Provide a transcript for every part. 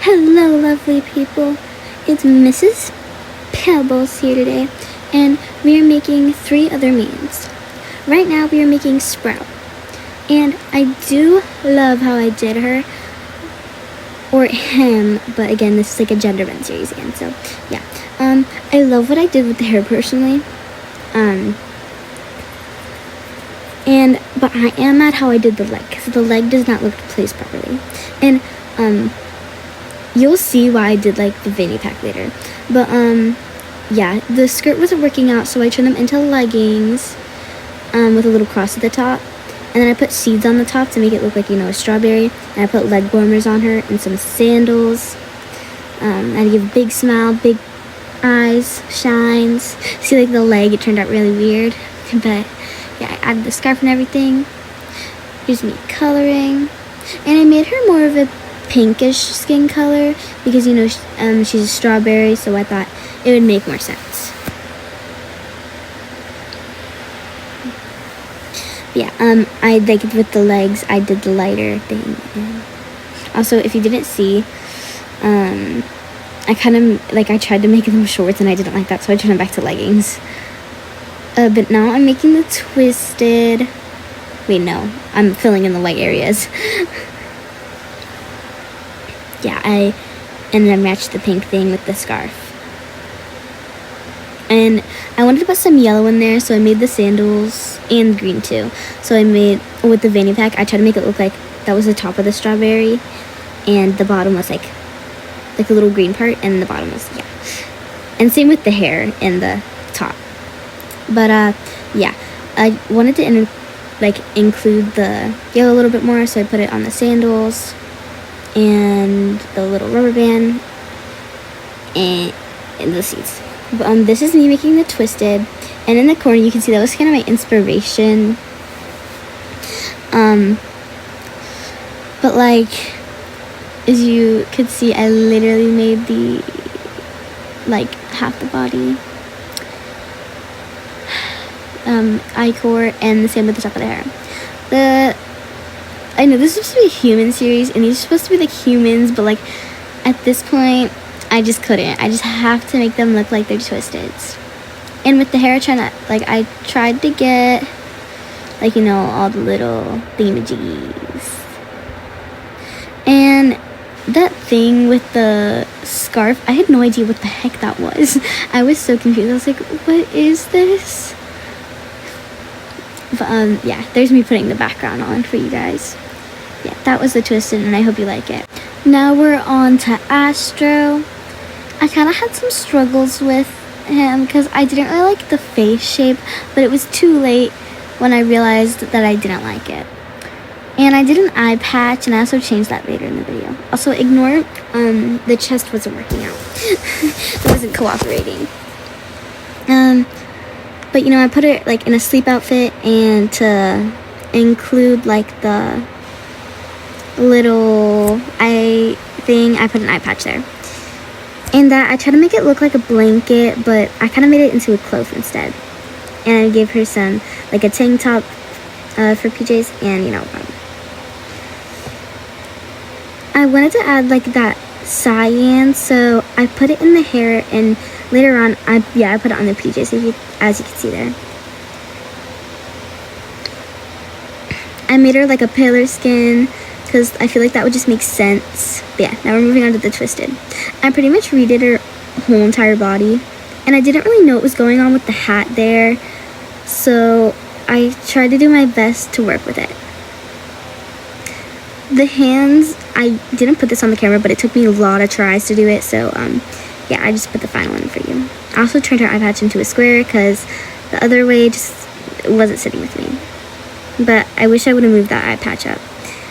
Hello, lovely people. It's Mrs. Pebbles here today, and we are making 3 other means. Right now, we are making Sprout, and I do love how I did her, or him, but again, this is like a gender bend series again, so yeah. I love what I did with the hair personally, but I am mad how I did the leg, because the leg does not look placed properly, and you'll see why I did like the fanny pack later. But yeah, the skirt wasn't working out, so I turned them into leggings with a little cross at the top. And then I put seeds on the top to make it look like, a strawberry. And I put leg warmers on her and some sandals. I give a big smile, big eyes, shines. See, like the leg, it turned out really weird. But yeah, I added the scarf and everything. Here's me coloring. And I made her more of a pinkish skin color because she's a strawberry, so I thought it would make more sense. Yeah, I like with the legs I did the lighter thing. And also, if you didn't see, I kind of I tried to make them shorts and I didn't like that, so I turned them back to leggings. But now I'm making the twisted. Wait, no, I'm filling in the white areas. Yeah, and then I matched the pink thing with the scarf. And I wanted to put some yellow in there, so I made the sandals and green too. So I made, with the fanny pack, I tried to make it look like that was the top of the strawberry, and the bottom was like a little green part, and the bottom was, yeah. And same with the hair and the top. But yeah, I wanted to include the yellow a little bit more, so I put it on the sandals and the little rubber band and the seeds. But, this is me making the twisted, and in the corner you can see that was kind of my inspiration. But as you could see, I literally made the half the body I-core, and the same with the top of the hair. I know this is supposed to be a human series, and these are supposed to be humans, but at this point, I just couldn't. I just have to make them look like they're twisted. And with the hair, I tried to get all the little thingamajiggies. And that thing with the scarf, I had no idea what the heck that was. I was so confused. I was like, what is this? But yeah, there's me putting the background on for you guys. Yeah, that was the twisted, and I hope you like it. Now we're on to Astro. I kind of had some struggles with him because I didn't really like the face shape, but it was too late when I realized that I didn't like it. And I did an eye patch, and I also changed that later in the video. Also, ignore the chest wasn't working out. It wasn't cooperating. But I put it in a sleep outfit, and to include the little eye thing, I put an eye patch there. And that I tried to make it look like a blanket, but I kind of made it into a cloth instead. And I gave her some a tank top for PJs, and I wanted to add that cyan, so I put it in the hair, and later on I put it on the PJs, as you can see there. I made her a paler skin because I feel like that would just make sense. But yeah, now we're moving on to the twisted. I pretty much redid her whole entire body, and I didn't really know what was going on with the hat there, so I tried to do my best to work with it. The hands, I didn't put this on the camera, but it took me a lot of tries to do it, so yeah, I just put the final one for you. I also turned her eye patch into a square because the other way just wasn't sitting with me. But I wish I would have moved that eye patch up.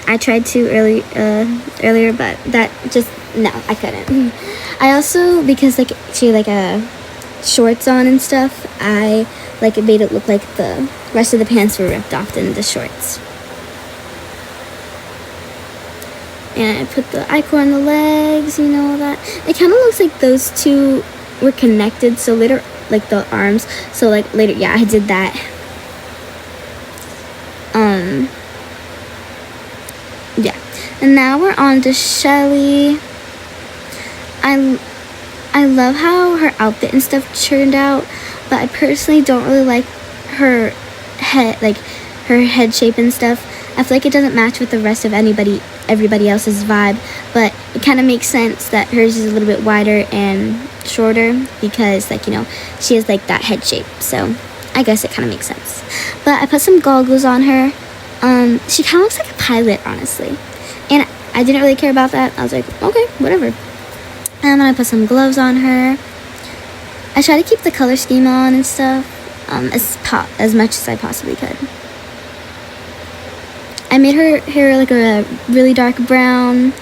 I tried to earlier, but that just, no, I couldn't. I also, because she had shorts on and stuff, I it made it look like the rest of the pants were ripped off in the shorts. And I put the I-core on the legs, all that. It kind of looks like those two were connected, so later, the arms, so later, yeah, I did that. Yeah. And now we're on to Shelly. I love how her outfit and stuff turned out, but I personally don't really like her head, like her head shape and stuff. I feel like it doesn't match with the rest of everybody else's vibe, but it kind of makes sense that hers is a little bit wider and shorter because, like, you know, she has like that head shape, so I guess it kind of makes sense. But I put some goggles on her. She kind of looks like a pilot, honestly, and I didn't really care about that. I was like, okay, whatever. And then I put some gloves on her. I try to keep the color scheme on and stuff as much as I possibly could. I made her hair like a really dark brown.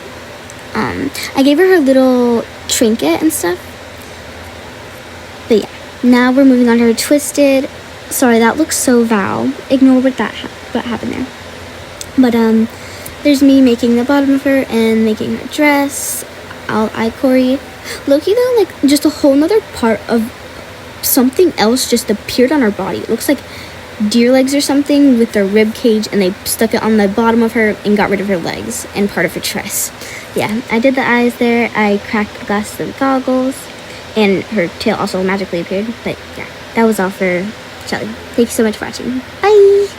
I gave her little trinket and stuff. But yeah, now we're moving on to her twisted. Sorry, that looks so Val. Ignore what happened there. But there's me making the bottom of her and making her dress. I'll Corey. Loki though, like just a whole nother part of something else just appeared on her body. It looks like deer legs or something with their rib cage, and they stuck it on the bottom of her and got rid of her legs and part of her dress. Yeah, I did the eyes there. I cracked the glasses of the goggles, and her tail also magically appeared. But yeah, that was all for Shelly. Thank you so much for watching. Bye!